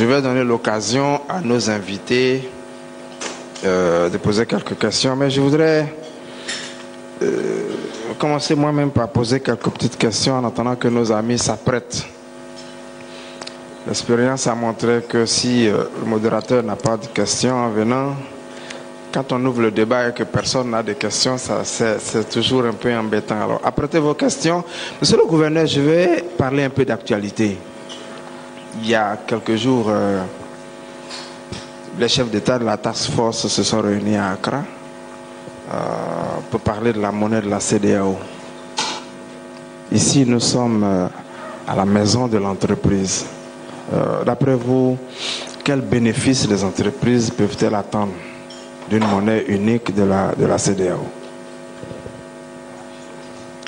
Je vais donner l'occasion à nos invités de poser quelques questions, mais je voudrais commencer moi-même par poser quelques petites questions en attendant que nos amis s'apprêtent. L'expérience a montré que si le modérateur n'a pas de questions en venant, quand on ouvre le débat et que personne n'a de questions, c'est toujours un peu embêtant. Alors, apprêtez vos questions. Monsieur le gouverneur, je vais parler un peu d'actualité. Il y a quelques jours, les chefs d'État de la task force se sont réunis à Accra pour parler de la monnaie de la CEDEAO. Ici, nous sommes à la maison de l'entreprise. D'après vous, quels bénéfices les entreprises peuvent-elles attendre d'une monnaie unique de la CEDEAO?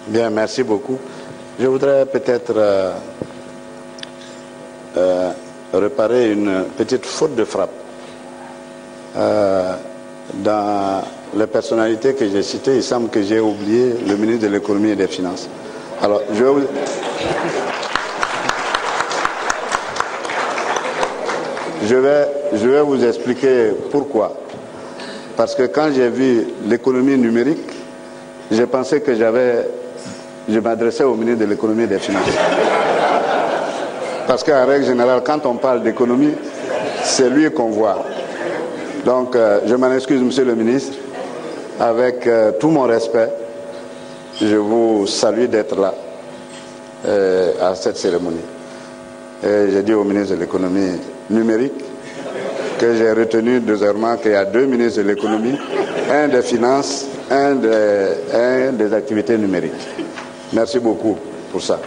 Bien, merci beaucoup. Je voudrais peut-être réparer une petite faute de frappe. Dans les personnalités que j'ai citées, il semble que j'ai oublié le ministre de l'économie et des finances. Alors, je vais vous expliquer pourquoi. Parce que quand j'ai vu l'économie numérique, j'ai pensé que je m'adressais au ministre de l'économie et des finances. Parce qu'en règle générale, quand on parle d'économie, c'est lui qu'on voit. Donc, je m'en excuse, monsieur le ministre. Avec tout mon respect, je vous salue d'être là à cette cérémonie. Et j'ai dit au ministre de l'économie numérique que j'ai retenu désormais qu'il y a deux ministres de l'économie, un des finances, un des activités numériques. Merci beaucoup pour ça.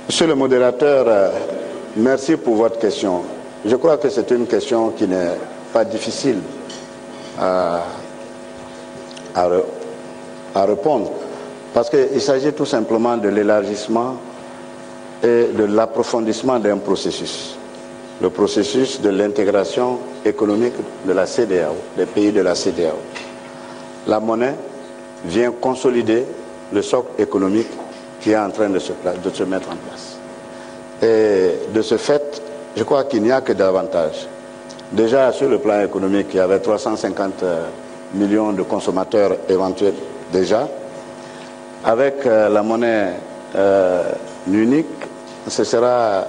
Monsieur le modérateur, merci pour votre question. Je crois que c'est une question qui n'est pas difficile à répondre, parce qu'il s'agit tout simplement de l'élargissement et de l'approfondissement d'un processus. Le processus de l'intégration économique de la CEDEAO, des pays de la CEDEAO. La monnaie vient consolider le socle économique qui est en train de se mettre en place. Et de ce fait, je crois qu'il n'y a que davantage. Déjà, sur le plan économique, il y avait 350 millions de consommateurs éventuels déjà. Avec la monnaie unique, ce sera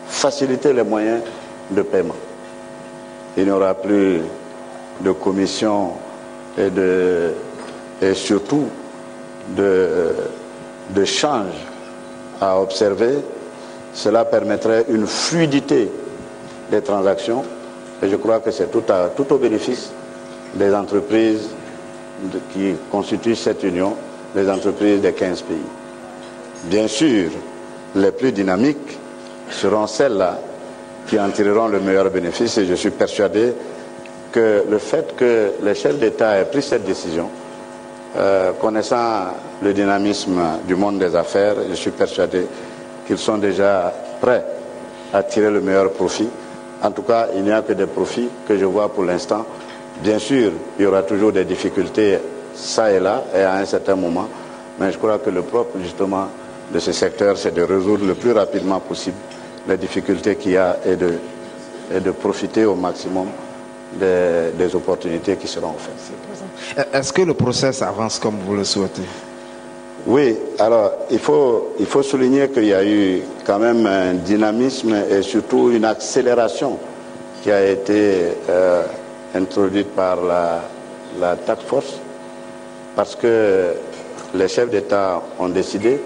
faciliter les moyens de paiement. Il n'y aura plus de commissions et surtout de change à observer. Cela permettrait une fluidité des transactions et je crois que c'est tout au bénéfice des entreprises qui constituent cette union, les entreprises des 15 pays. Bien sûr, les plus dynamiques seront celles-là qui en tireront le meilleur bénéfice et je suis persuadé que le fait que les chefs d'État aient pris cette décision, connaissant le dynamisme du monde des affaires, je suis persuadé qu'ils sont déjà prêts à tirer le meilleur profit. En tout cas, il n'y a que des profits que je vois pour l'instant. Bien sûr, il y aura toujours des difficultés ça et là et à un certain moment, mais je crois que le propre justement de ce secteur, c'est de résoudre le plus rapidement possible les difficultés qu'il y a et de profiter au maximum des opportunités qui seront offertes. Est-ce que le processus avance comme vous le souhaitez? Oui, alors il faut souligner qu'il y a eu quand même un dynamisme et surtout une accélération qui a été introduite par la task force parce que les chefs d'État ont décidé,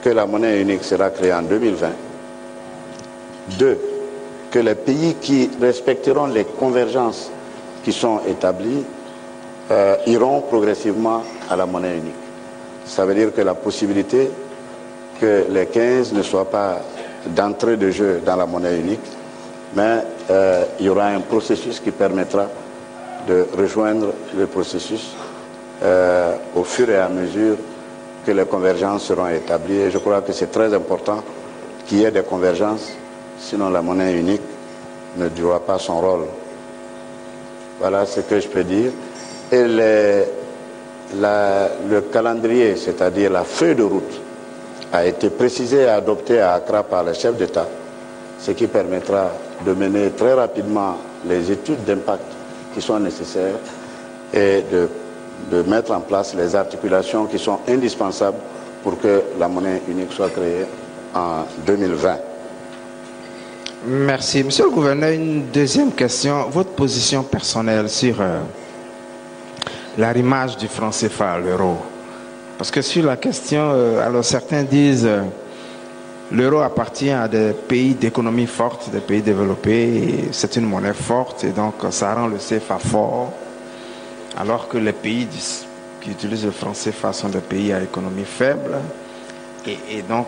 que la monnaie unique sera créée en 2020. 2, que les pays qui respecteront les convergences qui sont établies iront progressivement à la monnaie unique. Ça veut dire que la possibilité que les 15 ne soient pas d'entrée de jeu dans la monnaie unique, mais il y aura un processus qui permettra de rejoindre le processus au fur et à mesure que les convergences seront établies. Et je crois que c'est très important qu'il y ait des convergences, sinon la monnaie unique ne jouera pas son rôle. Voilà ce que je peux dire. Et le calendrier, c'est-à-dire la feuille de route, a été précisée et adoptée à Accra par les chefs d'État. ce qui permettra de mener très rapidement les études d'impact qui sont nécessaires et de mettre en place les articulations qui sont indispensables pour que la monnaie unique soit créée en 2020. Merci. Monsieur le gouverneur, une deuxième question. Votre position personnelle sur l'arrimage du franc CFA à l'euro. Parce que sur la question, alors certains disent l'euro appartient à des pays d'économie forte, des pays développés, c'est une monnaie forte et donc ça rend le CFA fort, alors que les pays qui utilisent le franc CFA sont des pays à économie faible et donc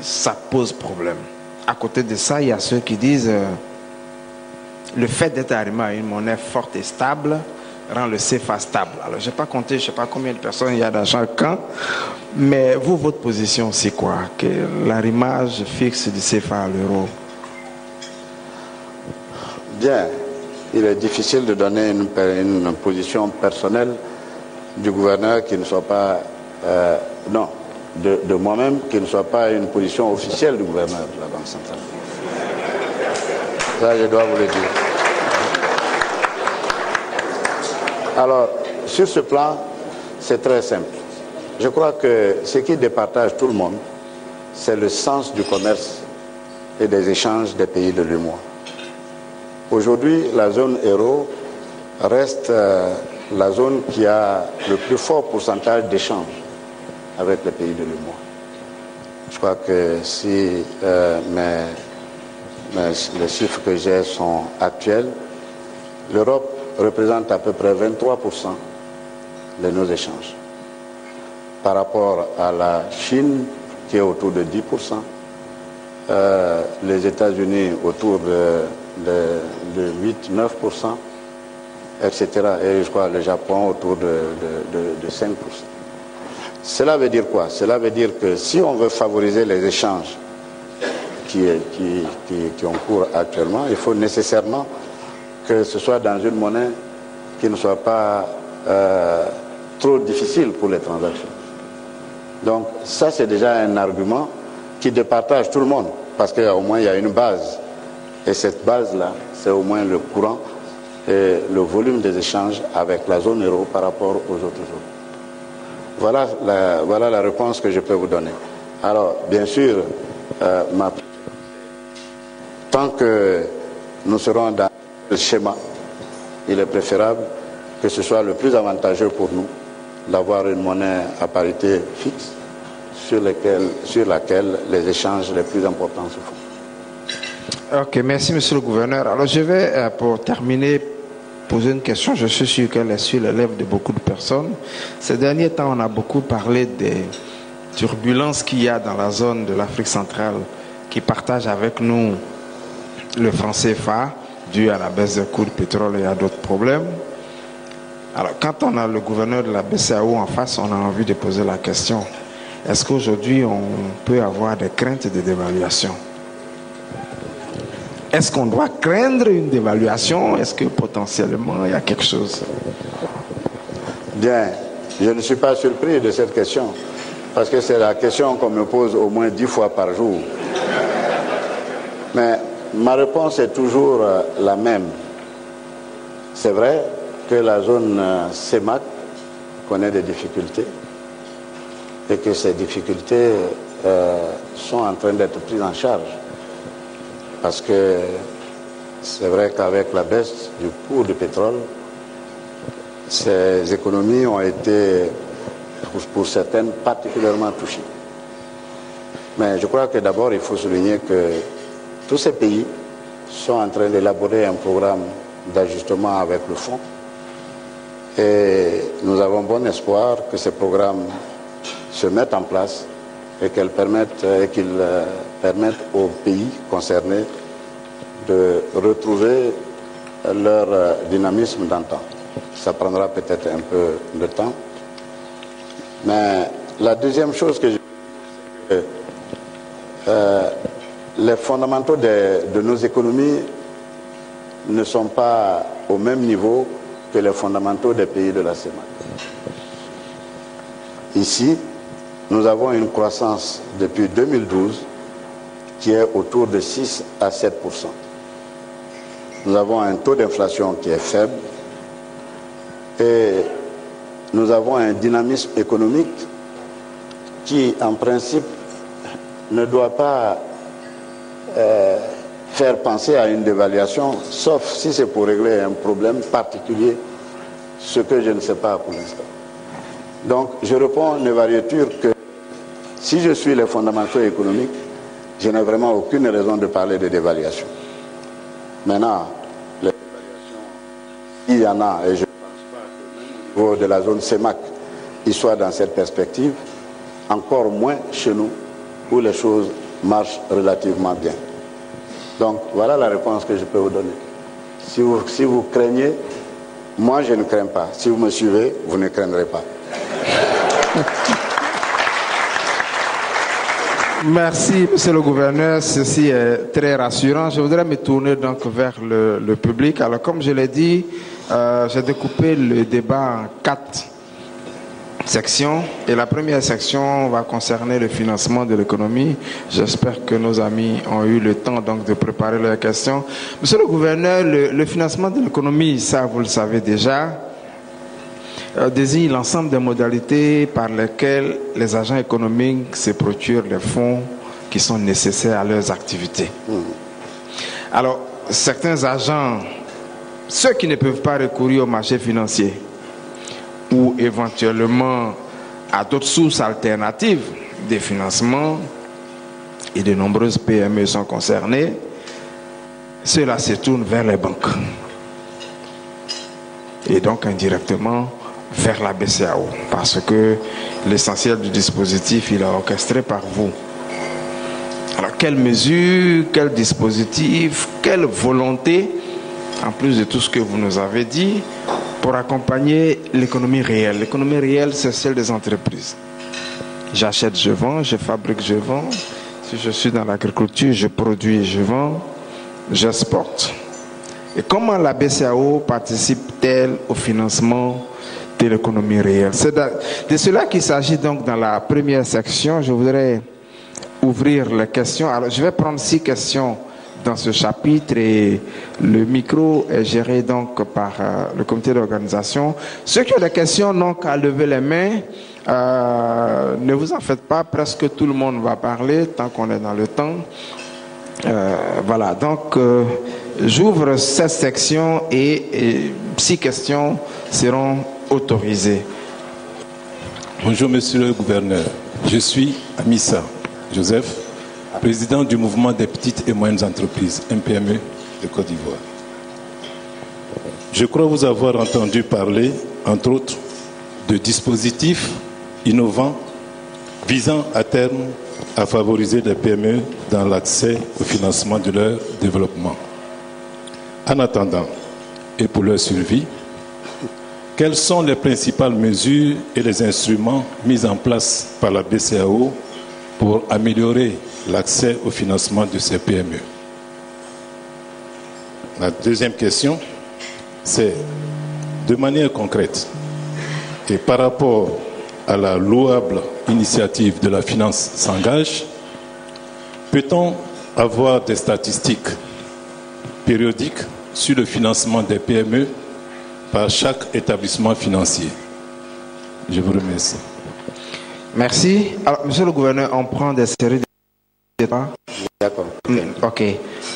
ça pose problème. À côté de ça, il y a ceux qui disent le fait d'être arrimé à une monnaie forte et stable rend le CFA stable. Alors, je n'ai pas compté, je ne sais pas combien de personnes il y a dans chaque camp, mais vous, votre position, c'est quoi? Que l'arrimage fixe du CFA à l'euro? Bien, il est difficile de donner une position personnelle du gouverneur qui ne soit pas... non, de moi-même, qui ne soit pas une position officielle du gouverneur de la Banque centrale. Ça, je dois vous le dire. Alors, sur ce plan, c'est très simple. Je crois que ce qui départage tout le monde, c'est le sens du commerce et des échanges des pays de l'UEMOA. Aujourd'hui, la zone euro reste la zone qui a le plus fort pourcentage d'échanges avec les pays de l'UEMOA. Je crois que si les chiffres que j'ai sont actuels, l'Europe représente à peu près 23% de nos échanges. Par rapport à la Chine, qui est autour de 10%, les États-Unis autour de 8-9%, etc. Et je crois le Japon autour de 5%. Cela veut dire quoi? Cela veut dire que si on veut favoriser les échanges qui ont cours actuellement, il faut nécessairement que ce soit dans une monnaie qui ne soit pas trop difficile pour les transactions. Donc ça, c'est déjà un argument qui départage tout le monde, parce qu'au moins il y a une base. Et cette base-là, c'est au moins le courant et le volume des échanges avec la zone euro par rapport aux autres zones. Voilà la réponse que je peux vous donner. Alors, bien sûr, tant que nous serons dans le schéma, il est préférable que ce soit le plus avantageux pour nous d'avoir une monnaie à parité fixe sur laquelle les échanges les plus importants se font. Ok, merci Monsieur le Gouverneur. Alors je vais, pour terminer, poser une question. Je suis sûr qu'elle est sur les lèvres de beaucoup de personnes. Ces derniers temps, on a beaucoup parlé des turbulences qu'il y a dans la zone de l'Afrique centrale qui partage avec nous le franc CFA dû à la baisse des coûts du pétrole et à d'autres problèmes. Alors, quand on a le gouverneur de la BCEAO en face, on a envie de poser la question. Est-ce qu'aujourd'hui, on peut avoir des craintes de dévaluation? Est-ce qu'on doit craindre une dévaluation? Est-ce que potentiellement, il y a quelque chose? Bien, je ne suis pas surpris de cette question, parce que c'est la question qu'on me pose au moins 10 fois par jour. Mais ma réponse est toujours la même. C'est vrai que la zone CEMAC connaît des difficultés et que ces difficultés sont en train d'être prises en charge. Parce que c'est vrai qu'avec la baisse du cours du pétrole, ces économies ont été, pour certaines, particulièrement touchées. Mais je crois que d'abord, il faut souligner que tous ces pays sont en train d'élaborer un programme d'ajustement avec le fonds. Et nous avons bon espoir que ces programmes se mettent en place et qu'ils permettent aux pays concernés de retrouver leur dynamisme d'antan. Ça prendra peut-être un peu de temps. Mais la deuxième chose que je veux dire, c'est que les fondamentaux de nos économies ne sont pas au même niveau que les fondamentaux des pays de la CEMAC. Ici, nous avons une croissance depuis 2012 qui est autour de 6 à 7%. Nous avons un taux d'inflation qui est faible et nous avons un dynamisme économique qui, en principe, ne doit pas faire penser à une dévaluation, sauf si c'est pour régler un problème particulier, ce que je ne sais pas pour l'instant. Donc, je réponds à une variéture que si je suis les fondamentaux économiques, je n'ai vraiment aucune raison de parler de dévaluation. Maintenant, les dévaluations, il y en a, et je ne pense pas qu'au niveau de la zone CEMAC, il soit dans cette perspective, encore moins chez nous, où les choses marchent relativement bien. Donc, voilà la réponse que je peux vous donner. Si vous craignez, moi je ne crains pas. Si vous me suivez, vous ne craindrez pas. Merci, monsieur le gouverneur. Ceci est très rassurant. Je voudrais me tourner donc vers le public. Alors, comme je l'ai dit, j'ai découpé le débat en 4 sections. Et la première section va concerner le financement de l'économie. J'espère que nos amis ont eu le temps donc de préparer leurs questions. Monsieur le gouverneur, le financement de l'économie, ça vous le savez déjà, désigne l'ensemble des modalités par lesquelles les agents économiques se procurent les fonds qui sont nécessaires à leurs activités. Alors, certains agents, ceux qui ne peuvent pas recourir au marché financier ou éventuellement à d'autres sources alternatives de financement, et de nombreuses PME sont concernées, ceux-là se tournent vers les banques. Et donc indirectement vers la BCEAO, parce que l'essentiel du dispositif, il est orchestré par vous. Alors, quelles mesures, quel dispositif, quelle volonté, en plus de tout ce que vous nous avez dit, pour accompagner l'économie réelle. L'économie réelle, c'est celle des entreprises. J'achète, je vends, je fabrique, je vends. Si je suis dans l'agriculture, je produis, je vends, j'exporte. Et comment la BCEAO participe-t-elle au financement de l'économie réelle? C'est de cela qu'il s'agit donc dans la première section. Je voudrais ouvrir les questions. Alors, je vais prendre 6 questions dans ce chapitre et le micro est géré donc par le comité d'organisation. Ceux qui ont des questions n'ont qu'à lever les mains. Ne vous en faites pas, presque tout le monde va parler tant qu'on est dans le temps. Voilà, donc j'ouvre cette section et 6 questions seront autorisées. Bonjour monsieur le gouverneur, je suis Amissa Joseph, président du mouvement des petites et moyennes entreprises, MPME de Côte d'Ivoire. Je crois vous avoir entendu parler, entre autres, de dispositifs innovants visant à terme à favoriser les PME dans l'accès au financement de leur développement. En attendant, et pour leur survie, quelles sont les principales mesures et les instruments mis en place par la BCEAO pour améliorer l'accès au financement de ces PME? La deuxième question, c'est de manière concrète et par rapport à la louable initiative de la finance s'engage, peut-on avoir des statistiques périodiques sur le financement des PME par chaque établissement financier? Je vous remercie. Merci. Alors, monsieur le gouverneur, on prend des séries de débats. D'accord. Ok.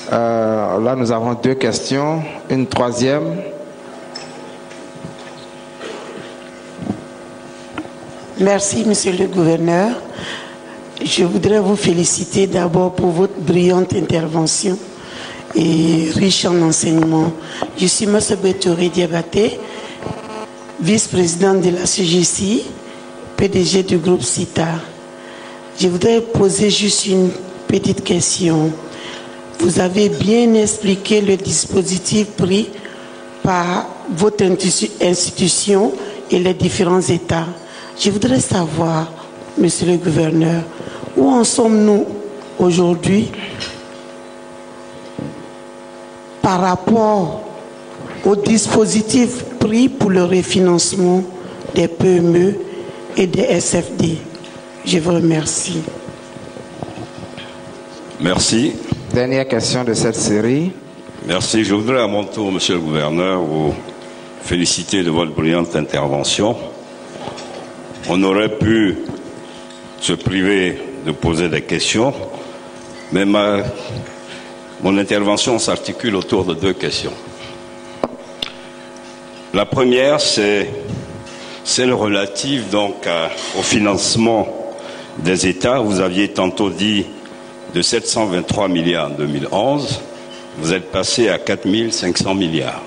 Là, nous avons 2 questions. Une troisième. Merci, monsieur le gouverneur. Je voudrais vous féliciter d'abord pour votre brillante intervention et riche en enseignements. Je suis M. Touré Diabaté, vice-président de la CGCI, PDG du groupe CITA. Je voudrais poser juste une petite question. Vous avez bien expliqué le dispositif pris par votre institution et les différents États. Je voudrais savoir, monsieur le gouverneur, où en sommes-nous aujourd'hui par rapport au dispositif pris pour le refinancement des PME et des SFD. Je vous remercie. Merci. Dernière question de cette série. Merci. Je voudrais à mon tour, Monsieur le Gouverneur, vous féliciter de votre brillante intervention. On aurait pu se priver de poser des questions, mais mon intervention s'articule autour de deux questions. La première, c'est celle relative donc au financement des États. Vous aviez tantôt dit de 723 milliards en 2011, vous êtes passé à 4 500 milliards.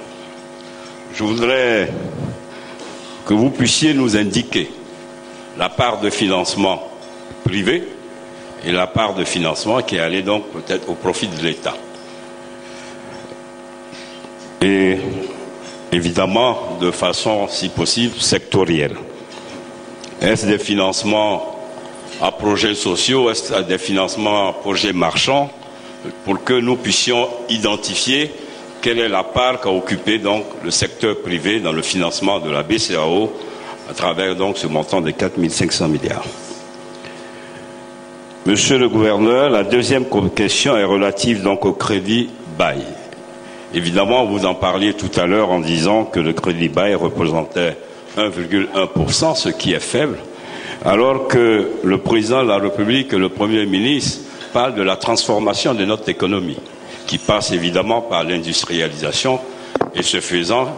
Je voudrais que vous puissiez nous indiquer la part de financement privé et la part de financement qui est allée donc peut-être au profit de l'État. Et évidemment, de façon, si possible, sectorielle. Est-ce des financements à projets sociaux, est-ce des financements à projets marchands, pour que nous puissions identifier quelle est la part qu'a occupé donc le secteur privé dans le financement de la BCEAO à travers donc ce montant de 4 500 milliards. Monsieur le Gouverneur, la deuxième question est relative donc au crédit bail. Évidemment, vous en parliez tout à l'heure en disant que le crédit bail représentait 1,1%, ce qui est faible, alors que le président de la République et le Premier ministre parlent de la transformation de notre économie, qui passe évidemment par l'industrialisation et ce faisant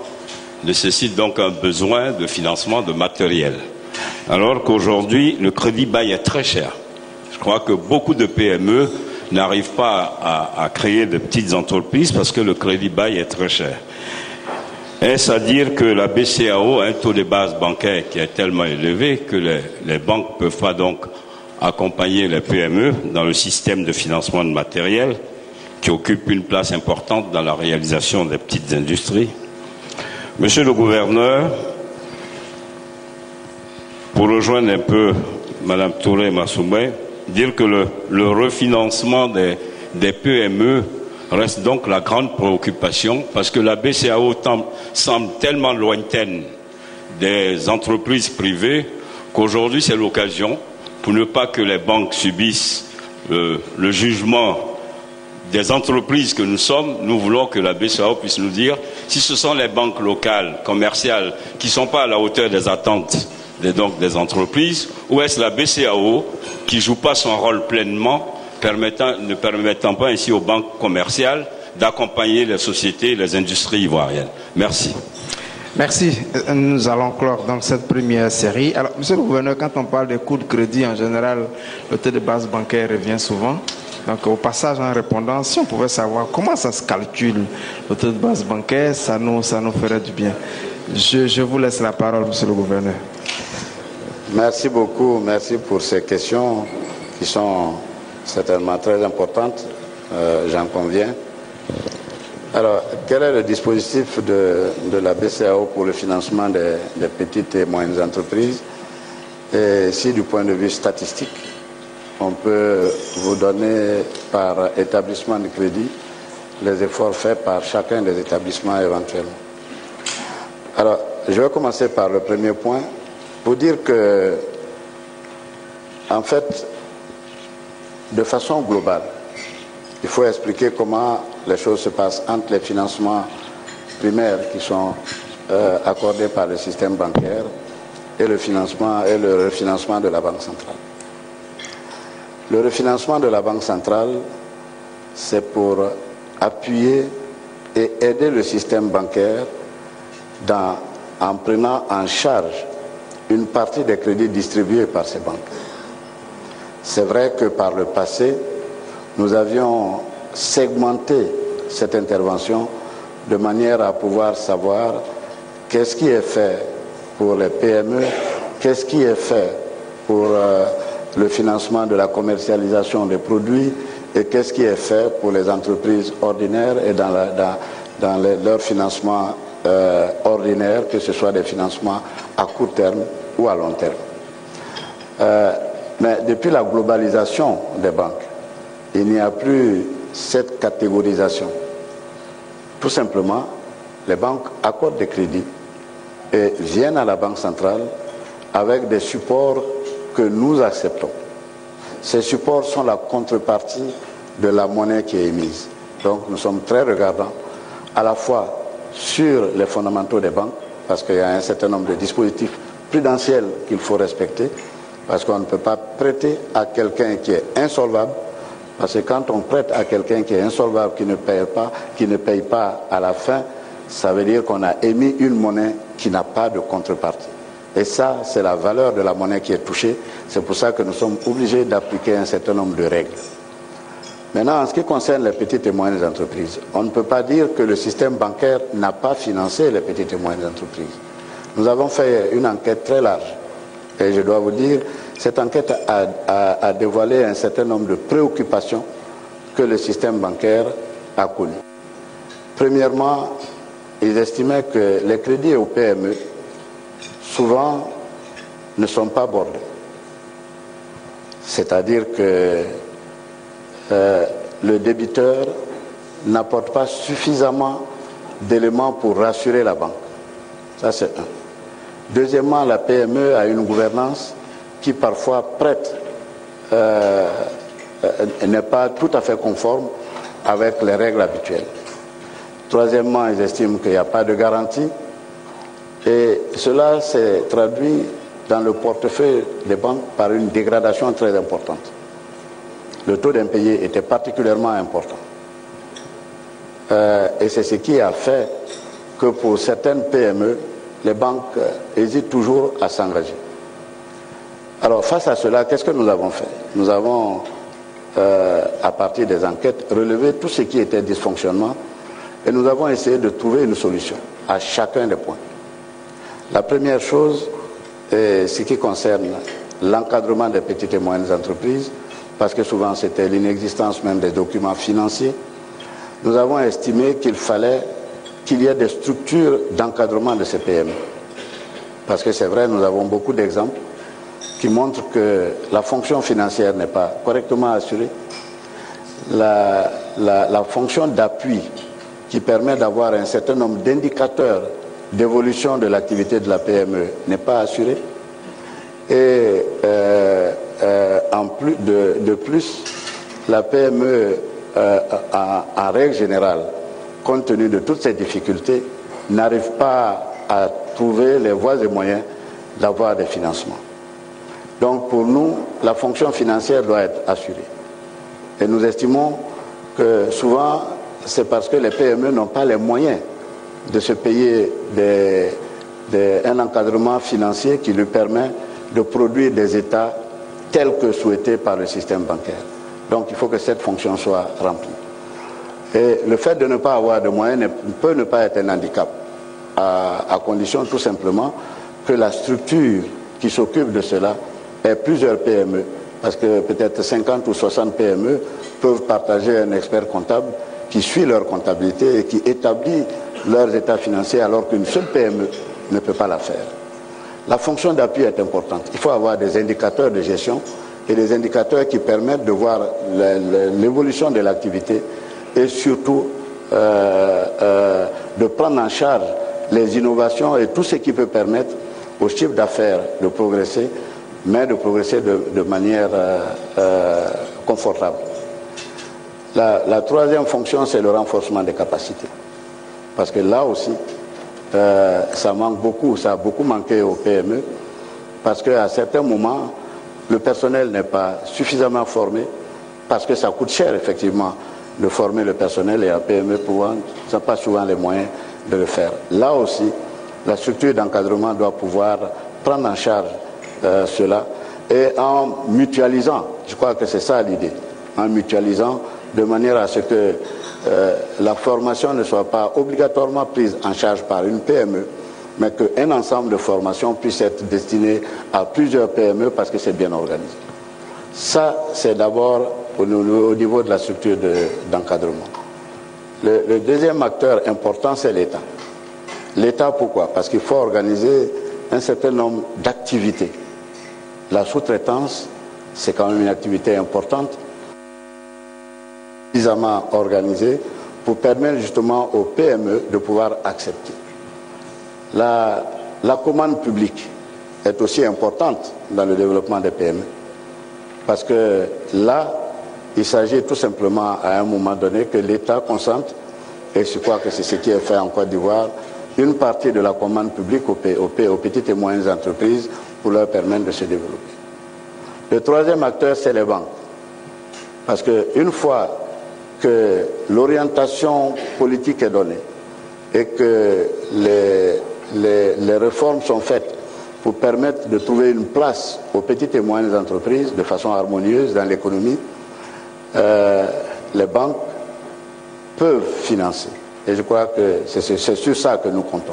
nécessite donc un besoin de financement de matériel. Alors qu'aujourd'hui, le crédit bail est très cher. Je crois que beaucoup de PME n'arrivent pas à créer de petites entreprises parce que le crédit bail est très cher. Est-ce à dire que la BCEAO a un taux de base bancaire qui est tellement élevé que les banques ne peuvent pas donc accompagner les PME dans le système de financement de matériel qui occupe une place importante dans la réalisation des petites industries? Monsieur le Gouverneur, pour rejoindre un peu Mme Touré Massoumé, dire que le refinancement des PME reste donc la grande préoccupation parce que la BCEAO semble tellement lointaine des entreprises privées qu'aujourd'hui c'est l'occasion pour ne pas que les banques subissent le jugement des entreprises que nous sommes. Nous voulons que la BCEAO puisse nous dire si ce sont les banques locales, commerciales, qui ne sont pas à la hauteur des attentes des entreprises, ou est-ce la BCEAO qui ne joue pas son rôle pleinement, ne permettant pas ainsi aux banques commerciales d'accompagner les sociétés et les industries ivoiriennes? Merci. Merci. Nous allons clore donc cette première série. Alors, Monsieur le Gouverneur, quand on parle des coûts de crédit, en général, le taux de base bancaire revient souvent. Donc, au passage, en répondant, si on pouvait savoir comment ça se calcule, le taux de base bancaire, ça nous ferait du bien. Je vous laisse la parole, Monsieur le Gouverneur. Merci beaucoup. Merci pour ces questions qui sont certainement très importantes, j'en conviens. Alors, quel est le dispositif de la BCEAO pour le financement des petites et moyennes entreprises? Et si du point de vue statistique, on peut vous donner par établissement de crédit les efforts faits par chacun des établissements éventuellement. Alors, je vais commencer par le premier point pour dire que, en fait, de façon globale, il faut expliquer comment les choses se passent entre les financements primaires qui sont accordés par le système bancaire et le financement et le refinancement de la Banque centrale. Le refinancement de la Banque centrale, c'est pour appuyer et aider le système bancaire en prenant en charge une partie des crédits distribués par ces banques. C'est vrai que par le passé, nous avions segmenté cette intervention de manière à pouvoir savoir qu'est-ce qui est fait pour les PME, qu'est-ce qui est fait pour le financement de la commercialisation des produits et qu'est-ce qui est fait pour les entreprises ordinaires et dans leur financement ordinaire, que ce soit des financements à court terme ou à long terme. Mais depuis la globalisation des banques, il n'y a plus cette catégorisation. Tout simplement, les banques accordent des crédits et viennent à la Banque centrale avec des supports que nous acceptons. Ces supports sont la contrepartie de la monnaie qui est émise. Donc nous sommes très regardants à la fois sur les fondamentaux des banques, parce qu'il y a un certain nombre de dispositifs prudentiels qu'il faut respecter, parce qu'on ne peut pas prêter à quelqu'un qui est insolvable, parce que quand on prête à quelqu'un qui est insolvable, qui ne paye pas à la fin, ça veut dire qu'on a émis une monnaie qui n'a pas de contrepartie. Et ça, c'est la valeur de la monnaie qui est touchée. C'est pour ça que nous sommes obligés d'appliquer un certain nombre de règles. Maintenant, en ce qui concerne les petites et moyennes entreprises, on ne peut pas dire que le système bancaire n'a pas financé les petites et moyennes entreprises. Nous avons fait une enquête très large. Et je dois vous dire, cette enquête a dévoilé un certain nombre de préoccupations que le système bancaire a connues. Premièrement, ils estimaient que les crédits aux PME, souvent, ne sont pas bordés. C'est-à-dire que le débiteur n'apporte pas suffisamment d'éléments pour rassurer la banque. Ça, c'est un. Deuxièmement, la PME a une gouvernance qui parfois prête, n'est pas tout à fait conforme avec les règles habituelles. Troisièmement, ils estiment qu'il n'y a pas de garantie. Et cela s'est traduit dans le portefeuille des banques par une dégradation très importante. Le taux d'impayé était particulièrement important. Et c'est ce qui a fait que pour certaines PME, les banques hésitent toujours à s'engager. Alors face à cela, qu'est-ce que nous avons fait? Nous avons, à partir des enquêtes, relevé tout ce qui était dysfonctionnement et nous avons essayé de trouver une solution à chacun des points. La première chose est ce qui concerne l'encadrement des petites et moyennes entreprises, parce que souvent c'était l'inexistence même des documents financiers. Nous avons estimé qu'il fallait qu'il y ait des structures d'encadrement de ces PME. Parce que c'est vrai, nous avons beaucoup d'exemples qui montrent que la fonction financière n'est pas correctement assurée. La fonction d'appui qui permet d'avoir un certain nombre d'indicateurs d'évolution de l'activité de la PME n'est pas assurée. Et de plus, la PME, en règle générale, compte tenu de toutes ces difficultés, n'arrive pas à trouver les voies et moyens d'avoir des financements. Donc pour nous, la fonction financière doit être assurée. Et nous estimons que souvent, c'est parce que les PME n'ont pas les moyens de se payer un encadrement financier qui lui permet de produire des états tels que souhaités par le système bancaire. Donc il faut que cette fonction soit remplie. Et le fait de ne pas avoir de moyens peut ne pas être un handicap, à condition tout simplement que la structure qui s'occupe de cela ait plusieurs PME, parce que peut-être 50 ou 60 PME peuvent partager un expert comptable qui suit leur comptabilité et qui établit leurs états financiers alors qu'une seule PME ne peut pas la faire. La fonction d'appui est importante. Il faut avoir des indicateurs de gestion et des indicateurs qui permettent de voir l'évolution de l'activité et surtout de prendre en charge les innovations et tout ce qui peut permettre au chiffre d'affaires de progresser, mais de progresser de manière confortable. La troisième fonction, c'est le renforcement des capacités. Parce que là aussi, ça manque beaucoup, ça a beaucoup manqué aux PME, parce qu'à certains moments, le personnel n'est pas suffisamment formé, parce que ça coûte cher, effectivement, de former le personnel, et à PME, ça n'a pas souvent les moyens de le faire. Là aussi, la structure d'encadrement doit pouvoir prendre en charge cela, et en mutualisant, je crois que c'est ça l'idée, en mutualisant de manière à ce que la formation ne soit pas obligatoirement prise en charge par une PME, mais qu'un ensemble de formations puisse être destiné à plusieurs PME parce que c'est bien organisé. Ça, c'est d'abord au niveau de la structure d'encadrement. Le deuxième acteur important, c'est l'État. L'État, pourquoi? Parce qu'il faut organiser un certain nombre d'activités. La sous-traitance, c'est quand même une activité importante, suffisamment organisée pour permettre justement aux PME de pouvoir accepter. La commande publique est aussi importante dans le développement des PME parce que là, il s'agit tout simplement à un moment donné que l'État consente, et je crois que c'est ce qui est fait en Côte d'Ivoire, une partie de la commande publique aux petites et moyennes entreprises pour leur permettre de se développer. Le troisième acteur, c'est les banques. Parce qu'une fois que l'orientation politique est donnée et que les réformes sont faites pour permettre de trouver une place aux petites et moyennes entreprises de façon harmonieuse dans l'économie, les banques peuvent financer. Et je crois que c'est sur ça que nous comptons.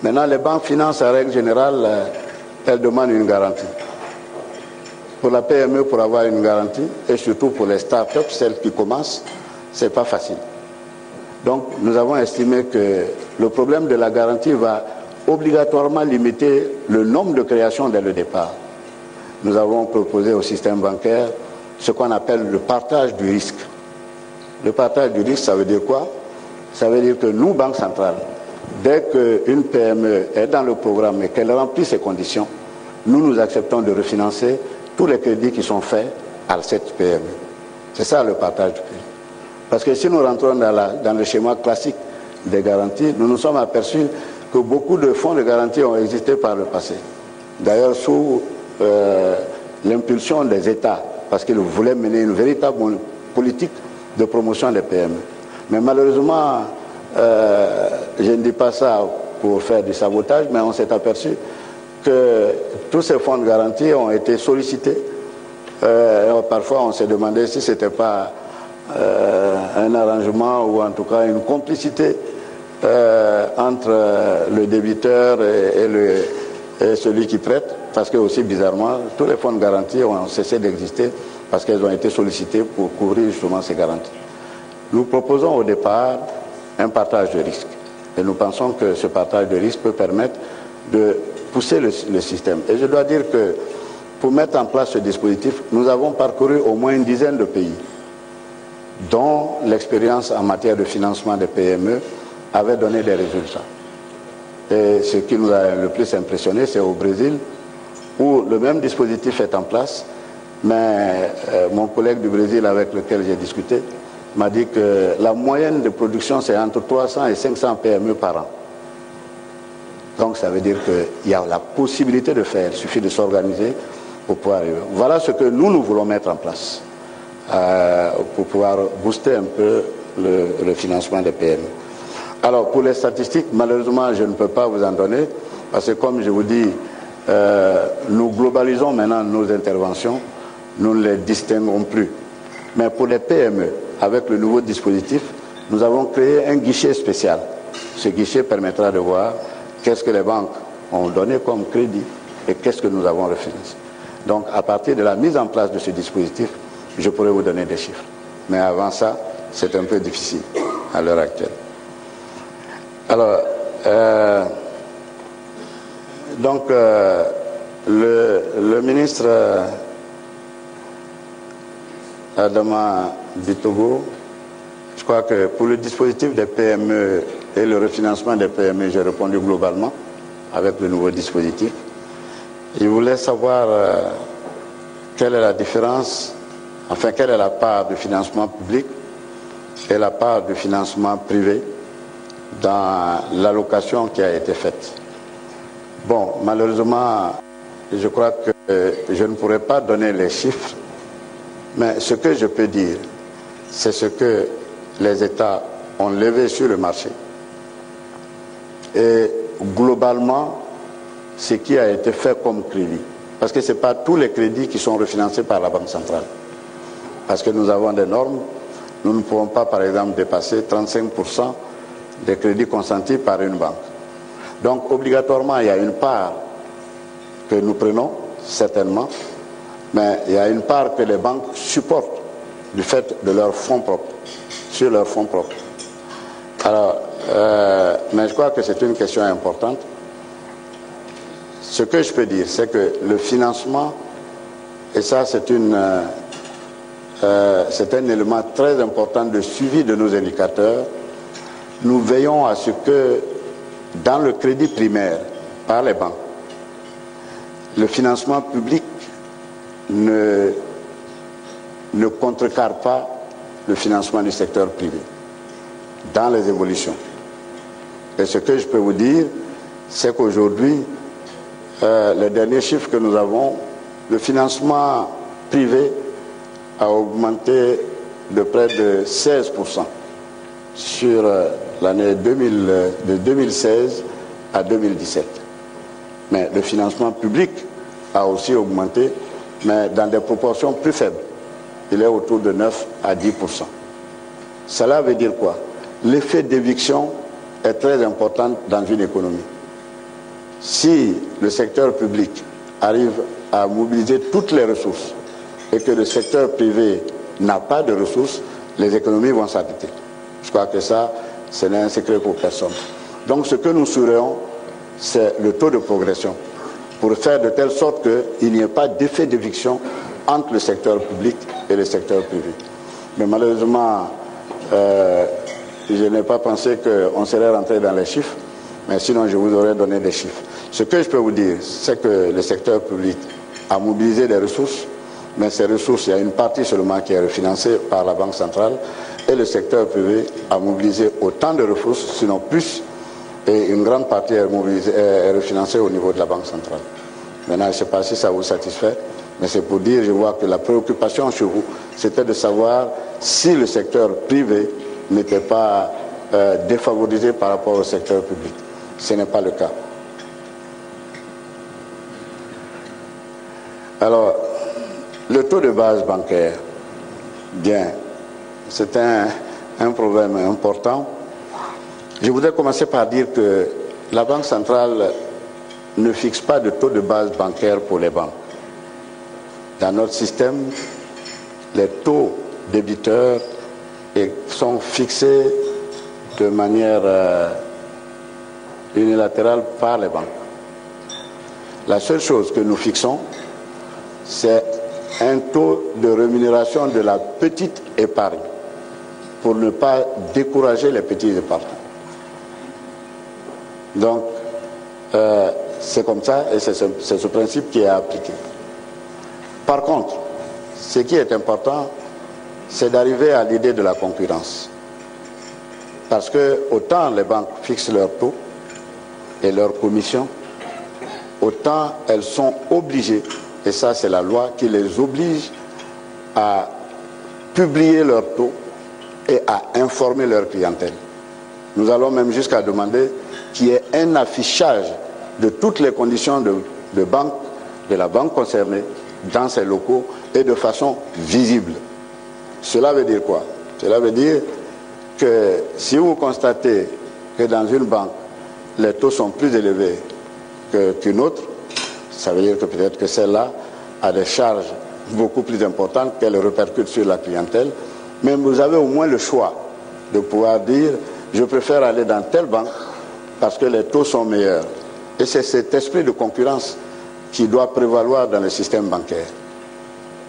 Maintenant, les banques financent en règle générale, elles demandent une garantie. Pour la PME, pour avoir une garantie, et surtout pour les start-up, celles qui commencent, ce n'est pas facile. Donc, nous avons estimé que le problème de la garantie va obligatoirement limiter le nombre de créations dès le départ. Nous avons proposé au système bancaire ce qu'on appelle le partage du risque. Le partage du risque, ça veut dire quoi? Ça veut dire que nous, Banque centrale, dès qu'une PME est dans le programme et qu'elle remplit ces conditions, nous acceptons de refinancer tous les crédits qui sont faits à cette PME. C'est ça le partage du crédit. Parce que si nous rentrons dans le schéma classique des garanties, nous nous sommes aperçus que beaucoup de fonds de garantie ont existé par le passé. D'ailleurs, sous l'impulsion des États, parce qu'ils voulaient mener une véritable politique de promotion des PME. Mais malheureusement, je ne dis pas ça pour faire du sabotage, mais on s'est aperçu que tous ces fonds de garantie ont été sollicités. Parfois, on s'est demandé si ce n'était pas un arrangement ou en tout cas une complicité entre le débiteur et celui qui prête, parce que aussi bizarrement, tous les fonds de garantie ont cessé d'exister parce qu'ils ont été sollicités pour couvrir justement ces garanties. Nous proposons au départ un partage de risque. Et nous pensons que ce partage de risque peut permettre de pousser le système. Et je dois dire que pour mettre en place ce dispositif, nous avons parcouru au moins une dizaine de pays dont l'expérience en matière de financement des PME avait donné des résultats. Et ce qui nous a le plus impressionné, c'est au Brésil, où le même dispositif est en place, mais mon collègue du Brésil avec lequel j'ai discuté m'a dit que la moyenne de production, c'est entre 300 et 500 PME par an. Donc ça veut dire qu'il y a la possibilité de faire, il suffit de s'organiser pour pouvoir arriver. Voilà ce que nous voulons mettre en place pour pouvoir booster un peu le financement des PME. Alors pour les statistiques, malheureusement je ne peux pas vous en donner, parce que comme je vous dis, nous globalisons maintenant nos interventions, nous ne les distinguons plus. Mais pour les PME, avec le nouveau dispositif, nous avons créé un guichet spécial. Ce guichet permettra de voir qu'est-ce que les banques ont donné comme crédit et qu'est-ce que nous avons refinancé. Donc à partir de la mise en place de ce dispositif, je pourrais vous donner des chiffres. Mais avant ça, c'est un peu difficile à l'heure actuelle. Alors, le ministre Adama Bitogo, je crois que pour le dispositif des PME et le refinancement des PME, j'ai répondu globalement avec le nouveau dispositif. Je voulais savoir quelle est la différence, enfin quelle est la part du financement public et la part du financement privé dans l'allocation qui a été faite. Bon, malheureusement, je crois que je ne pourrais pas donner les chiffres, mais ce que je peux dire, c'est ce que les États ont levé sur le marché. Et globalement, ce qui a été fait comme crédit. Parce que ce n'est pas tous les crédits qui sont refinancés par la Banque centrale. Parce que nous avons des normes. Nous ne pouvons pas, par exemple, dépasser 35% des crédits consentis par une banque. Donc, obligatoirement, il y a une part que nous prenons, certainement, mais il y a une part que les banques supportent du fait de leurs fonds propres, sur leurs fonds propres. Alors, mais je crois que c'est une question importante. Ce que je peux dire, c'est que le financement, et ça c'est un élément très important de suivi de nos indicateurs, nous veillons à ce que dans le crédit primaire par les banques, le financement public ne ne contrecarre pas le financement du secteur privé dans les évolutions. Et ce que je peux vous dire, c'est qu'aujourd'hui, les derniers chiffres que nous avons, le financement privé a augmenté de près de 16% sur l'année de 2016 à 2017. Mais le financement public a aussi augmenté, mais dans des proportions plus faibles. Il est autour de 9 à 10%. Cela veut dire quoi? L'effet d'éviction est très important dans une économie. Si le secteur public arrive à mobiliser toutes les ressources et que le secteur privé n'a pas de ressources, les économies vont s'arrêter. Je crois que ça, ce n'est un secret pour personne. Donc ce que nous surveillons, c'est le taux de progression pour faire de telle sorte qu'il n'y ait pas d'effet d'éviction entre le secteur public et le secteur privé. Mais malheureusement, je n'ai pas pensé qu'on serait rentré dans les chiffres, mais sinon je vous aurais donné des chiffres. Ce que je peux vous dire, c'est que le secteur public a mobilisé des ressources, mais ces ressources, il y a une partie seulement qui est refinancée par la Banque centrale, et le secteur privé a mobilisé autant de ressources, sinon plus, et une grande partie est refinancée au niveau de la Banque centrale. Maintenant, je ne sais pas si ça vous satisfait, mais c'est pour dire, je vois que la préoccupation chez vous, c'était de savoir si le secteur privé n'était pas défavorisé par rapport au secteur public. Ce n'est pas le cas. Alors, le taux de base bancaire, bien, c'est un problème important. Je voudrais commencer par dire que la Banque centrale ne fixe pas de taux de base bancaire pour les banques. Dans notre système, les taux débiteurs sont fixés de manière unilatérale par les banques. La seule chose que nous fixons, c'est un taux de rémunération de la petite épargne pour ne pas décourager les petits épargnants. Donc, c'est comme ça et c'est ce principe qui est appliqué. Par contre, ce qui est important, c'est d'arriver à l'idée de la concurrence. Parce que autant les banques fixent leurs taux et leurs commissions, autant elles sont obligées, et ça c'est la loi qui les oblige à publier leurs taux et à informer leur clientèle. Nous allons même jusqu'à demander qu'il y ait un affichage de toutes les conditions de la banque concernée dans ses locaux et de façon visible. Cela veut dire quoi? Cela veut dire que si vous constatez que dans une banque, les taux sont plus élevés qu'une autre, ça veut dire que peut-être que celle-là a des charges beaucoup plus importantes qu'elle répercute sur la clientèle, mais vous avez au moins le choix de pouvoir dire je préfère aller dans telle banque parce que les taux sont meilleurs. Et c'est cet esprit de concurrence qui doit prévaloir dans le système bancaire.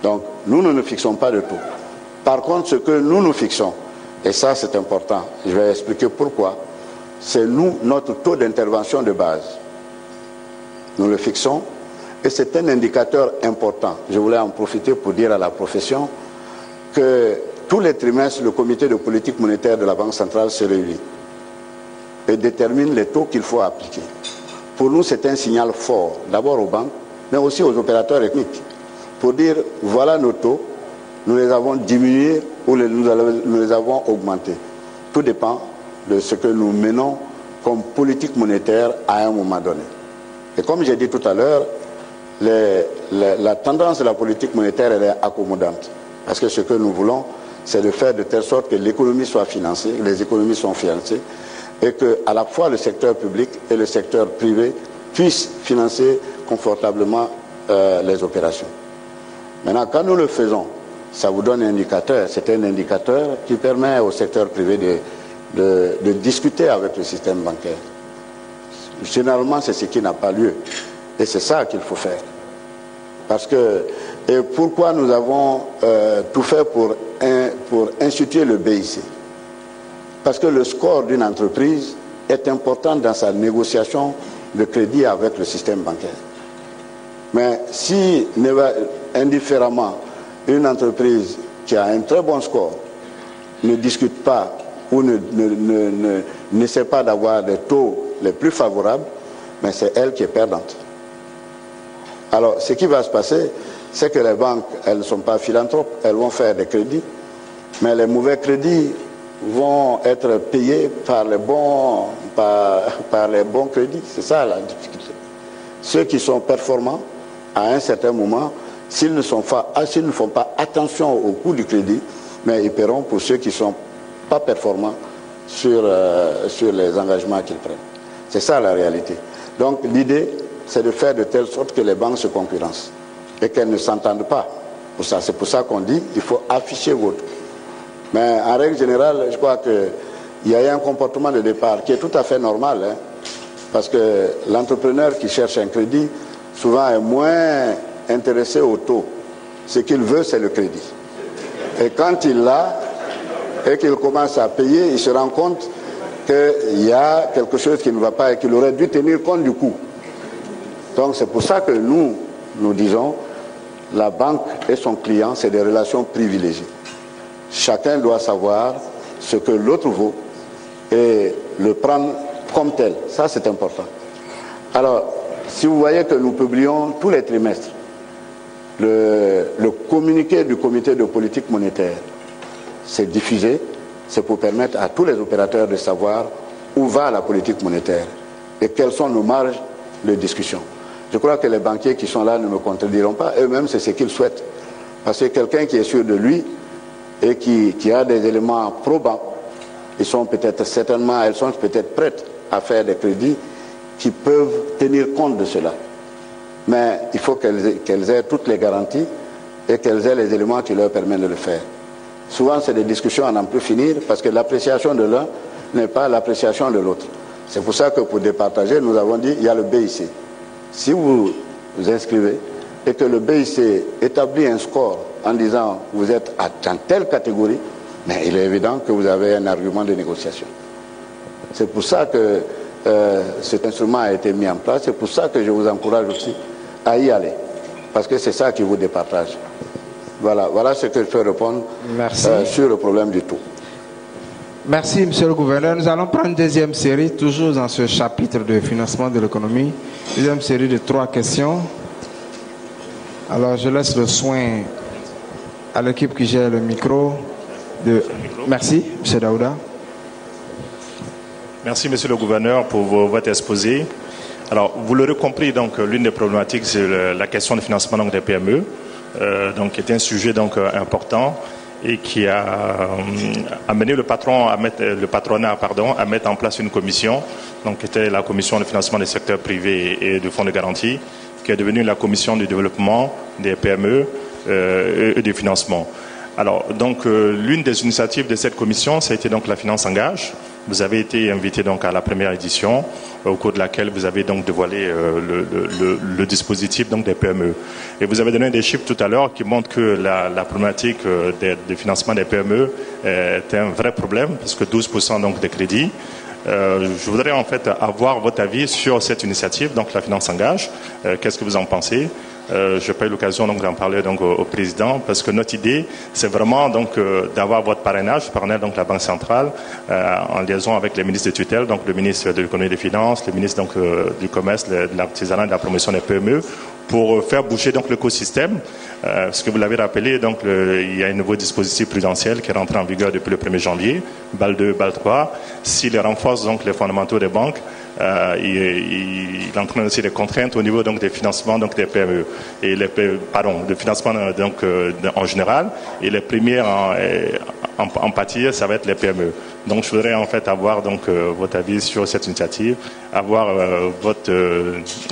Donc nous ne fixons pas de taux. Par contre, ce que nous fixons, et ça c'est important, je vais expliquer pourquoi, c'est notre taux d'intervention de base. Nous le fixons et c'est un indicateur important. Je voulais en profiter pour dire à la profession que tous les trimestres, le comité de politique monétaire de la Banque centrale se réunit et détermine les taux qu'il faut appliquer. Pour nous, c'est un signal fort, d'abord aux banques, mais aussi aux opérateurs économiques, pour dire voilà nos taux, nous les avons diminués ou nous les avons augmentés. Tout dépend de ce que nous menons comme politique monétaire à un moment donné. Et comme j'ai dit tout à l'heure, la tendance de la politique monétaire elle est accommodante. Parce que ce que nous voulons, c'est de faire de telle sorte que l'économie soit financée, les économies sont financées, et que à la fois le secteur public et le secteur privé puissent financer confortablement les opérations. Maintenant, quand nous le faisons, ça vous donne un indicateur. C'est un indicateur qui permet au secteur privé de discuter avec le système bancaire. Généralement, c'est ce qui n'a pas lieu. Et c'est ça qu'il faut faire. Parce que, et pourquoi nous avons tout fait pour instituer le BIC? Parce que le score d'une entreprise est important dans sa négociation de crédit avec le système bancaire. Mais si, indifféremment, une entreprise qui a un très bon score ne discute pas ou n'essaie pas d'avoir des taux les plus favorables, mais c'est elle qui est perdante. Alors, ce qui va se passer, c'est que les banques, elles ne sont pas philanthropes, elles vont faire des crédits, mais les mauvais crédits vont être payés par les bons, par les bons crédits. C'est ça la difficulté. Ceux qui sont performants, à un certain moment, s'ils ne font pas attention au coût du crédit, mais ils paieront pour ceux qui ne sont pas performants sur les engagements qu'ils prennent. C'est ça la réalité. Donc l'idée, c'est de faire de telle sorte que les banques se concurrencent et qu'elles ne s'entendent pas. C'est pour ça qu'on dit qu'il faut afficher votre. Mais en règle générale, je crois qu'il y a un comportement de départ qui est tout à fait normal, hein, parce que l'entrepreneur qui cherche un crédit, souvent est moins intéressé au taux. Ce qu'il veut, c'est le crédit. Et quand il l'a, et qu'il commence à payer, il se rend compte qu'il y a quelque chose qui ne va pas et qu'il aurait dû tenir compte du coût. Donc c'est pour ça que nous disons, la banque et son client, c'est des relations privilégiées. Chacun doit savoir ce que l'autre vaut et le prendre comme tel. Ça, c'est important. Alors, si vous voyez que nous publions tous les trimestres le communiqué du comité de politique monétaire, c'est diffusé, c'est pour permettre à tous les opérateurs de savoir où va la politique monétaire et quelles sont nos marges de discussion. Je crois que les banquiers qui sont là ne me contrediront pas, eux-mêmes c'est ce qu'ils souhaitent. Parce que quelqu'un qui est sûr de lui et qui a des éléments probants, elles sont peut-être prêtes à faire des crédits qui peuvent tenir compte de cela. Mais il faut qu'elles aient toutes les garanties et qu'elles aient les éléments qui leur permettent de le faire. Souvent, c'est des discussions à n'en plus finir parce que l'appréciation de l'un n'est pas l'appréciation de l'autre. C'est pour ça que pour départager, nous avons dit il y a le BIC. Si vous vous inscrivez et que le BIC établit un score en disant vous êtes dans telle catégorie, mais il est évident que vous avez un argument de négociation. C'est pour ça que cet instrument a été mis en place. C'est pour ça que je vous encourage aussi à y aller. Parce que c'est ça qui vous départage. Voilà ce que je peux répondre sur le problème du taux. Merci, Monsieur le Gouverneur. Nous allons prendre une deuxième série, toujours dans ce chapitre de financement de l'économie. Deuxième série de 3 questions. Alors, je laisse le soin à l'équipe qui gère le micro. Merci, M. Daouda. Merci, Monsieur le Gouverneur, pour votre exposé. Alors, vous l'aurez compris, donc l'une des problématiques, c'est la question du financement des PME, qui est un sujet important et qui a amené le patronat à mettre en place une commission, qui était la commission de financement des secteurs privés et de fonds de garantie, qui est devenue la commission du développement des PME et du financement. Alors, l'une des initiatives de cette commission, ça a été la finance engage. Vous avez été invité à la première édition, au cours de laquelle vous avez dévoilé le dispositif des PME. Et vous avez donné des chiffres tout à l'heure qui montrent que la problématique du financement des PME est un vrai problème, parce que 12% des crédits. Je voudrais en fait avoir votre avis sur cette initiative, la finance engage. Qu'est-ce que vous en pensez? Je n'ai pas eu l'occasion d'en parler au président, parce que notre idée, c'est vraiment d'avoir votre parrainage, la Banque centrale, en liaison avec les ministres de tutelle, le ministre de l'économie et des finances, le ministre du commerce, de l'artisanat et de la promotion des PME, pour faire bouger l'écosystème. Parce que vous l'avez rappelé, il y a un nouveau dispositif prudentiel qui est rentré en vigueur depuis le 1er janvier, BAL 2, BAL 3. S'il renforce les fondamentaux des banques, il entraîne aussi des contraintes au niveau des financements des PME et de financement en général, et les premières en pâtir, ça va être les PME. Donc je voudrais en fait avoir votre avis sur cette initiative,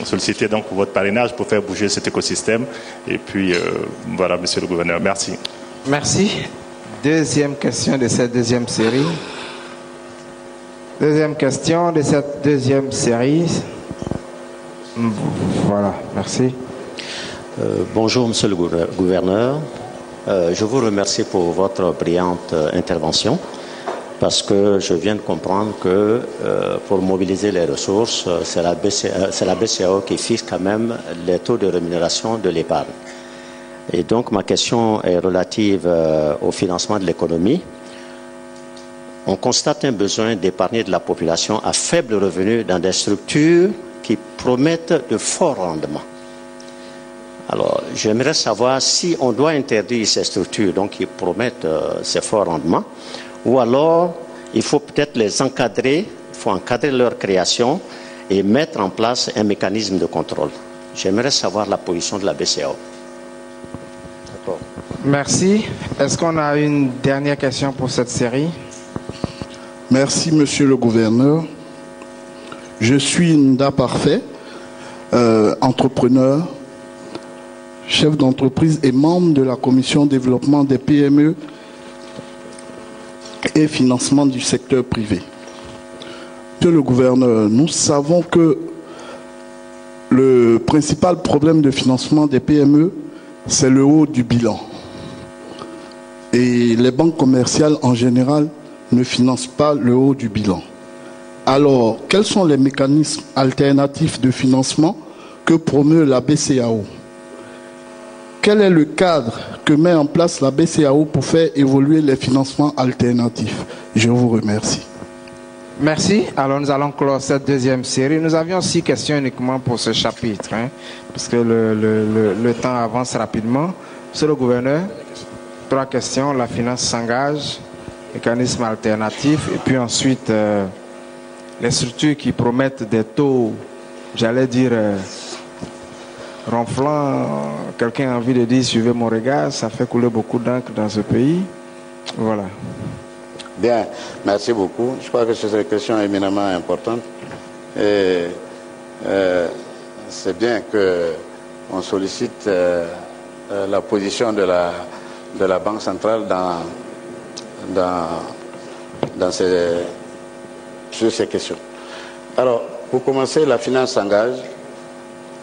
solliciter votre parrainage pour faire bouger cet écosystème. Et puis voilà, Monsieur le Gouverneur, merci. Merci. Deuxième question de cette deuxième série. Deuxième question de cette deuxième série. Voilà, merci. Bonjour, Monsieur le Gouverneur. Je vous remercie pour votre brillante intervention, parce que je viens de comprendre que pour mobiliser les ressources, c'est la BCEAO qui fixe quand même les taux de rémunération de l'épargne. Et donc ma question est relative au financement de l'économie. On constate un besoin d'épargner de la population à faible revenu dans des structures qui promettent de forts rendements. Alors, j'aimerais savoir si on doit interdire ces structures donc qui promettent ces forts rendements, ou alors il faut peut-être les encadrer, il faut encadrer leur création et mettre en place un mécanisme de contrôle. J'aimerais savoir la position de la BCEAO. D'accord. Merci. Est-ce qu'on a une dernière question pour cette série? Merci, Monsieur le Gouverneur. Je suis Nda Parfait, entrepreneur, chef d'entreprise et membre de la commission développement des PME et financement du secteur privé. Monsieur le Gouverneur, nous savons que le principal problème de financement des PME, c'est le haut du bilan. Et les banques commerciales en général ne financent pas le haut du bilan. Alors, quels sont les mécanismes alternatifs de financement que promeut la BCEAO? Quel est le cadre que met en place la BCEAO pour faire évoluer les financements alternatifs? Je vous remercie. Merci. Alors, nous allons clore cette deuxième série. Nous avions 6 questions uniquement pour ce chapitre, parce que le temps avance rapidement. Monsieur le Gouverneur, 3 questions. La finance s'engage, mécanisme alternatif, et puis ensuite les structures qui promettent des taux, j'allais dire, ronflants. Quelqu'un a envie de dire, suivez mon regard, ça fait couler beaucoup d'encre dans ce pays. Voilà. Bien, merci beaucoup. Je crois que c'est une question éminemment importante. Et c'est bien qu'on sollicite la position de la Banque centrale sur ces questions. Alors, pour commencer, la finance s'engage.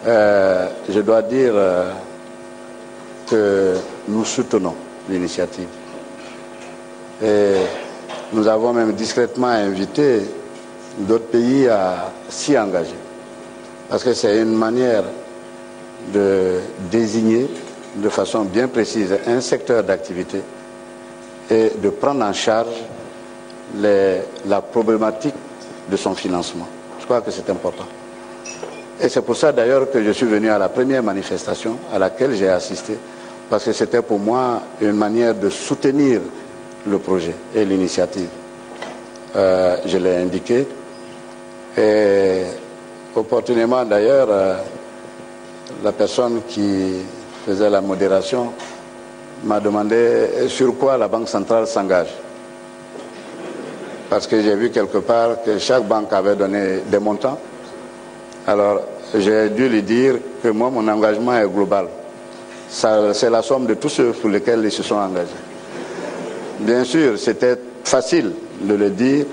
Je dois dire que nous soutenons l'initiative. Et nous avons même discrètement invité d'autres pays à s'y engager. Parce que c'est une manière de désigner de façon bien précise un secteur d'activité et de prendre en charge la problématique de son financement. Je crois que c'est important. Et c'est pour ça d'ailleurs que je suis venu à la première manifestation à laquelle j'ai assisté, parce que c'était pour moi une manière de soutenir le projet et l'initiative. Je l'ai indiqué. Et opportunément d'ailleurs, la personne qui faisait la modération m'a demandé sur quoi la Banque centrale s'engage. Parce que j'ai vu quelque part que chaque banque avait donné des montants. Alors, j'ai dû lui dire que moi, mon engagement est global. C'est la somme de tous ceux pour lesquels ils se sont engagés. Bien sûr, c'était facile de le dire,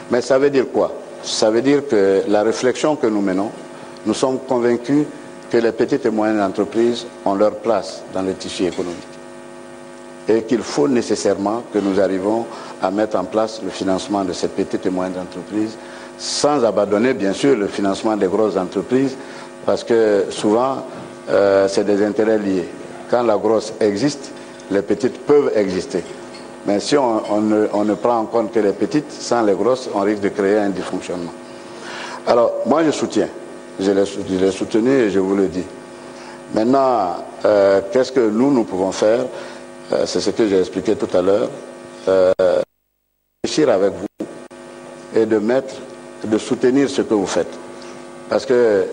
mais ça veut dire quoi? Ça veut dire que la réflexion que nous menons, nous sommes convaincus que les petites et moyennes entreprises ont leur place dans le tissu économique. Et qu'il faut nécessairement que nous arrivions à mettre en place le financement de ces petites et moyennes entreprises, sans abandonner bien sûr le financement des grosses entreprises, parce que souvent c'est des intérêts liés. Quand la grosse existe, les petites peuvent exister. Mais si on ne prend en compte que les petites, sans les grosses, on risque de créer un dysfonctionnement. Alors, moi je soutiens. Je l'ai soutenu et je vous le dis. Maintenant, qu'est-ce que nous pouvons faire? C'est ce que j'ai expliqué tout à l'heure. Réfléchir avec vous et de soutenir ce que vous faites. Parce que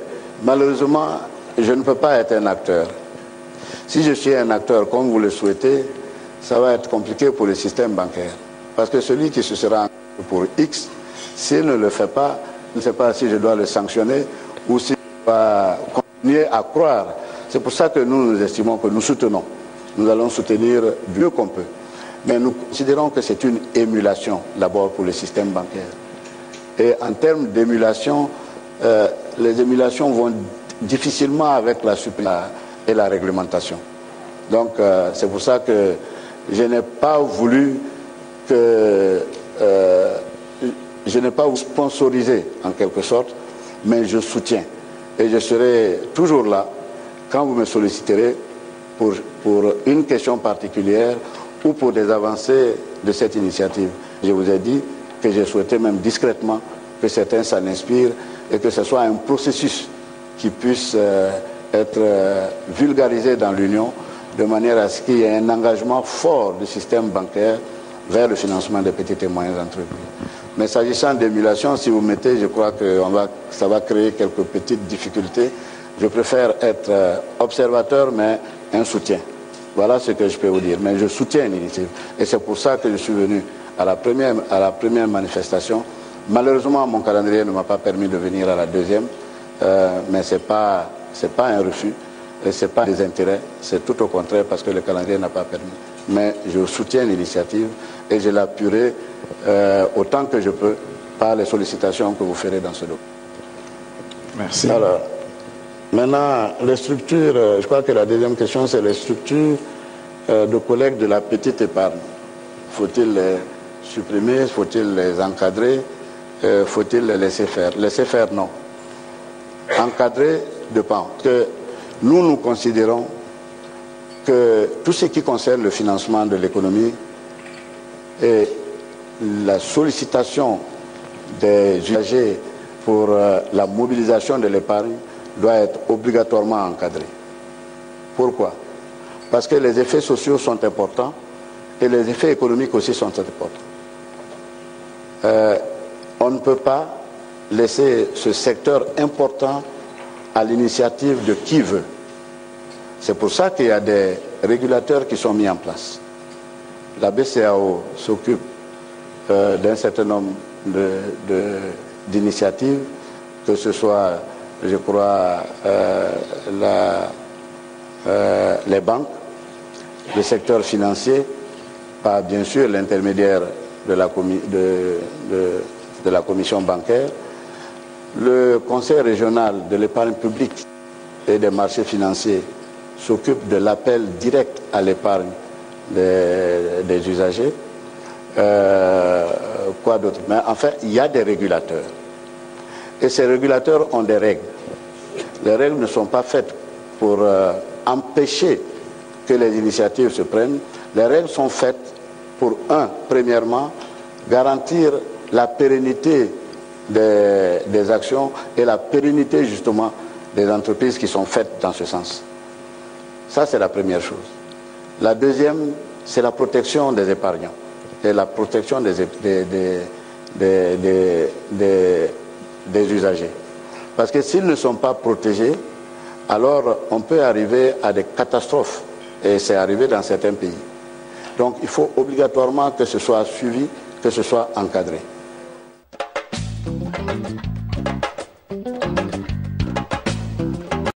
malheureusement, je ne peux pas être un acteur. Si je suis un acteur comme vous le souhaitez, ça va être compliqué pour le système bancaire. Parce que celui qui se sera engagé pour X, s'il ne le fait pas, je ne sais pas si je dois le sanctionner ou si je dois continuer à croire. C'est pour ça que nous estimons que nous soutenons. Nous allons soutenir du mieux qu'on peut. Mais nous considérons que c'est une émulation, d'abord pour le système bancaire. Et en termes d'émulation, les émulations vont difficilement avec la supplémentation et la réglementation. Donc c'est pour ça que je n'ai pas voulu sponsoriser en quelque sorte, mais je soutiens. Et je serai toujours là quand vous me solliciterez pour une question particulière ou pour des avancées de cette initiative. Je vous ai dit que j'ai souhaité même discrètement que certains s'en inspirent et que ce soit un processus qui puisse être vulgarisé dans l'Union de manière à ce qu'il y ait un engagement fort du système bancaire vers le financement des petites et moyennes entreprises. Mais s'agissant d'émulation, si vous mettez, je crois que ça va créer quelques petites difficultés. Je préfère être observateur, mais un soutien. Voilà ce que je peux vous dire. Mais je soutiens l'initiative. Et c'est pour ça que je suis venu à la première manifestation. Malheureusement, mon calendrier ne m'a pas permis de venir à la deuxième. Mais ce n'est pas un refus. Et ce n'est pas des intérêts. C'est tout au contraire parce que le calendrier n'a pas permis. Mais je soutiens l'initiative et je l'appuierai autant que je peux par les sollicitations que vous ferez dans ce dossier. Merci. Alors, maintenant, les structures, je crois que la deuxième question, c'est les structures de collecte de la petite épargne. Faut-il les supprimer? Faut-il les encadrer? Faut-il les laisser faire? Laisser faire, non. Encadrer dépend. Que nous considérons que tout ce qui concerne le financement de l'économie et la sollicitation des usagers pour la mobilisation de l'épargne doit être obligatoirement encadrée. Pourquoi? Parce que les effets sociaux sont importants et les effets économiques aussi sont importants. On ne peut pas laisser ce secteur important à l'initiative de qui veut. C'est pour ça qu'il y a des régulateurs qui sont mis en place. La BCEAO s'occupe d'un certain nombre d'initiatives, que ce soit, je crois, les banques, le secteur financier, par bien sûr l'intermédiaire de la commission bancaire, le conseil régional de l'épargne publique et des marchés financiers s'occupe de l'appel direct à l'épargne des usagers. Quoi d'autre? Mais enfin, il y a des régulateurs. Et ces régulateurs ont des règles. Les règles ne sont pas faites pour empêcher que les initiatives se prennent. Les règles sont faites pour, premièrement, garantir la pérennité des actions et la pérennité, justement, des entreprises qui sont faites dans ce sens. Ça, c'est la première chose. La deuxième, c'est la protection des épargnants et la protection des usagers. Parce que s'ils ne sont pas protégés, alors on peut arriver à des catastrophes. Et c'est arrivé dans certains pays. Donc il faut obligatoirement que ce soit suivi, que ce soit encadré.